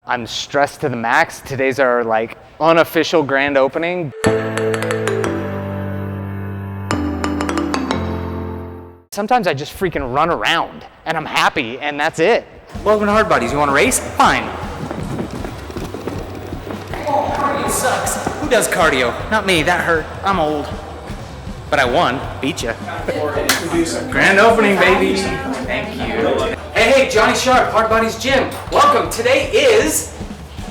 I'm stressed to the max. Today's our like unofficial grand opening. Sometimes I just freaking run around and I'm happy and that's it. Welcome to Hardbodiez. You want to race? Fine. Oh, cardio sucks. Who does cardio? Not me. That hurt. I'm old. But I won. Beat ya. Grand opening, baby. Thank you. Hey, Johnny Sharp, Hardbodiez Gym. Welcome. Today is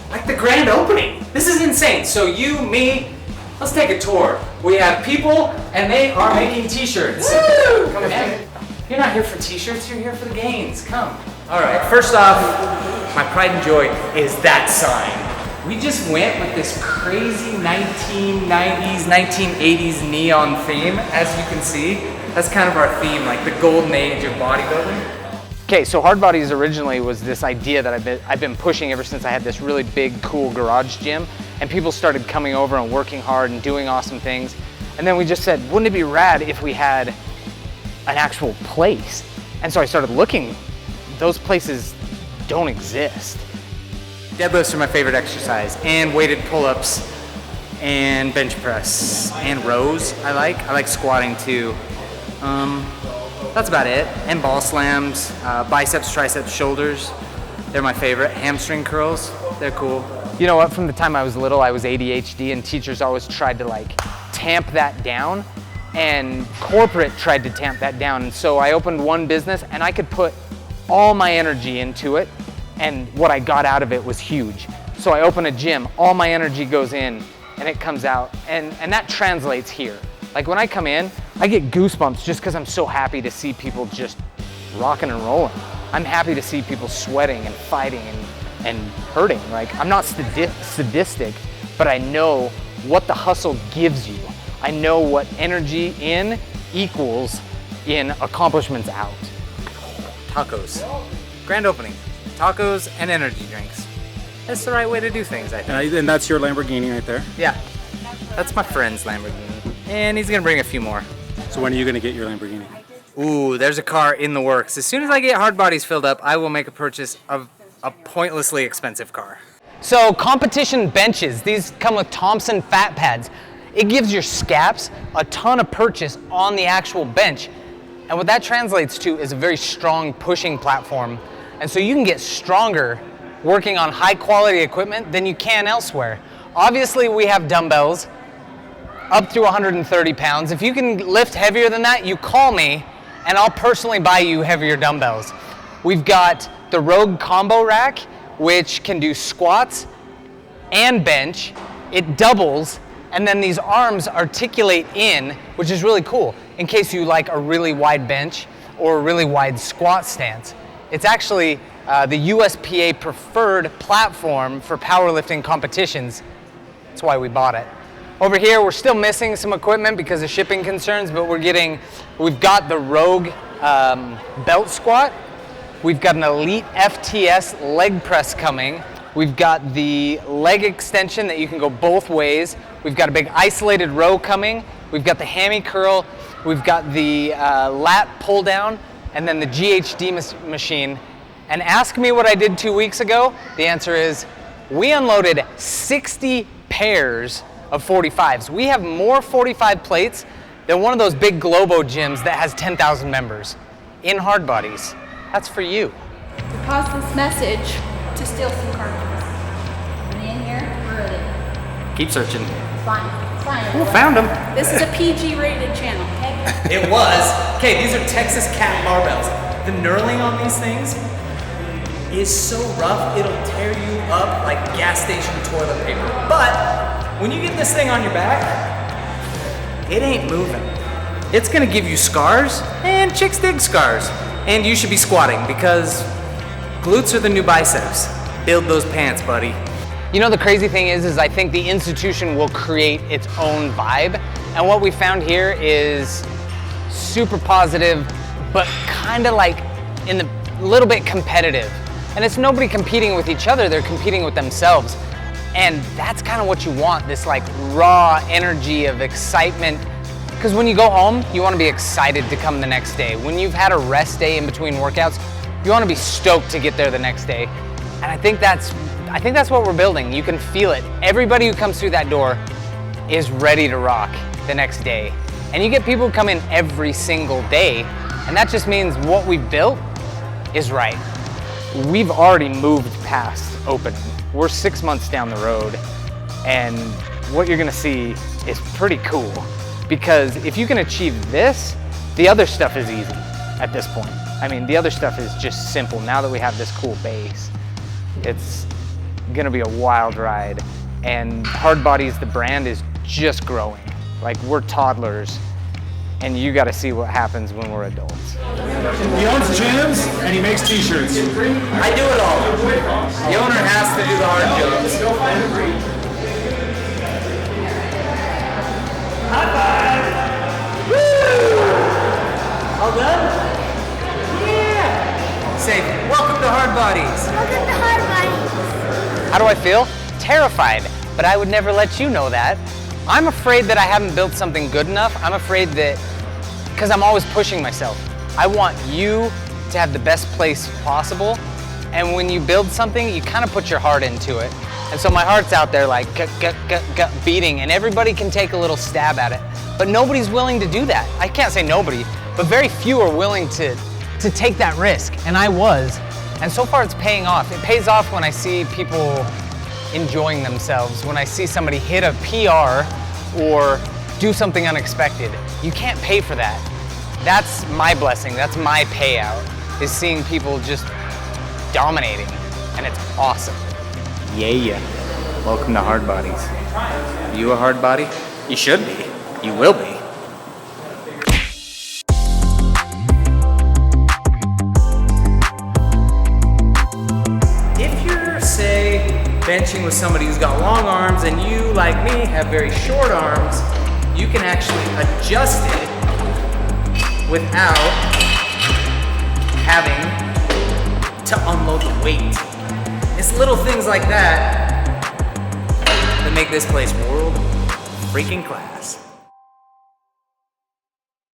like the grand opening. This is insane. So you, me, let's take a tour. We have people and they are making t-shirts. Woo! Come in. You're not here for t-shirts, you're here for the gains. Come. All right, first off, my pride and joy is that sign. We just went with this crazy 1990s, 1980s neon theme, as you can see. That's kind of our theme, like the golden age of bodybuilding. Okay, so Hardbodiez originally was this idea that I've been pushing ever since I had this really big, cool garage gym, and people started coming over and working hard and doing awesome things. And then we just said, wouldn't it be rad if we had an actual place? And so I started looking. Those places don't exist. Deadlifts are my favorite exercise, and weighted pull-ups, and bench press, and rows I like squatting too. That's about it. And ball slams, biceps, triceps, shoulders. They're my favorite. Hamstring curls, they're cool. You know what, from the time I was little, I was ADHD and teachers always tried to like tamp that down, and corporate tried to tamp that down. And so I opened one business and I could put all my energy into it, and what I got out of it was huge. So I open a gym, all my energy goes in and it comes out, and that translates here. Like when I come in, I get goosebumps just because I'm so happy to see people just rocking and rolling. I'm happy to see people sweating and fighting and hurting. Like, I'm not sadistic, but I know what the hustle gives you. I know what energy in equals in accomplishments out. Tacos. Grand opening. Tacos and energy drinks. That's the right way to do things, I think. And that's your Lamborghini right there? Yeah. That's my friend's Lamborghini. And he's gonna bring a few more. So when are you gonna get your Lamborghini? Ooh, there's a car in the works. As soon as I get Hardbodiez filled up, I will make a purchase of a pointlessly expensive car. So competition benches, these come with Thompson fat pads. It gives your scaps a ton of purchase on the actual bench. And what that translates to is a very strong pushing platform. And so you can get stronger working on high quality equipment than you can elsewhere. Obviously we have dumbbells up to 130 pounds. If you can lift heavier than that, you call me and I'll personally buy you heavier dumbbells. We've got the Rogue Combo Rack, which can do squats and bench. It doubles, and then these arms articulate in, which is really cool in case you like a really wide bench or a really wide squat stance. It's actually the USPA preferred platform for powerlifting competitions. That's why we bought it. Over here, we're still missing some equipment because of shipping concerns, but we've got the Rogue belt squat. We've got an Elite FTS leg press coming. We've got the leg extension that you can go both ways. We've got a big isolated row coming. We've got the hammy curl. We've got the lat pull down, and then the GHD machine. And ask me what I did 2 weeks ago. The answer is we unloaded 60 pairs of 45s. We have more 45 plates than one of those big Globo gyms that has 10,000 members in Hardbodiez. That's for you. To pass this message to steal some cartridges. Are they in here? Where are they? Keep searching. It's fine. It's fine. Well, found them. This is a PG rated channel, okay? It was. Okay, these are Texas cat barbells. The knurling on these things is so rough, it'll tear you up like gas station toilet paper. But when you get this thing on your back, it ain't moving. It's gonna give you scars, and chicks dig scars. And you should be squatting because glutes are the new biceps. Build those pants, buddy. You know, the crazy thing is I think the institution will create its own vibe. And what we found here is super positive, but kind of like in the little bit competitive. And it's nobody competing with each other, they're competing with themselves. And that's kind of what you want, this like raw energy of excitement. Because when you go home, you want to be excited to come the next day. When you've had a rest day in between workouts, you want to be stoked to get there the next day. And I think that's what we're building. You can feel it. Everybody who comes through that door is ready to rock the next day. And you get people who come in every single day, and that just means what we've built is right. We've already moved past opening. We're 6 months down the road, and what you're gonna see is pretty cool. Because if you can achieve this, the other stuff is easy at this point. I mean, the other stuff is just simple. Now that we have this cool base, it's gonna be a wild ride. And Hardbodiez, the brand, is just growing. Like, we're toddlers, and you gotta see what happens when we're adults. He owns gyms and he makes t-shirts. I do it all. The owner has to do the hard jobs. High five! Woo! All done? Yeah! Say, welcome to Hardbodiez. Welcome to Hardbodiez. How do I feel? Terrified, but I would never let you know that. I'm afraid that I haven't built something good enough. I'm afraid that, because I'm always pushing myself. I want you to have the best place possible, and when you build something, you kind of put your heart into it. And so my heart's out there like gut beating, and everybody can take a little stab at it, but nobody's willing to do that. I can't say nobody, but very few are willing to take that risk, and I was. And so far it's paying off. It pays off when I see people enjoying themselves, when I see somebody hit a PR or do something unexpected. You can't pay for that. That's my blessing, that's my payout, is seeing people just dominating, and it's awesome. Yeah. Welcome to Hardbodiez. Are you a hard body? You should be. You will be. If you're, say, benching with somebody who's got long arms and you, like me, have very short arms, you can actually adjust it without having to unload the weight. It's little things like that that make this place world freaking class.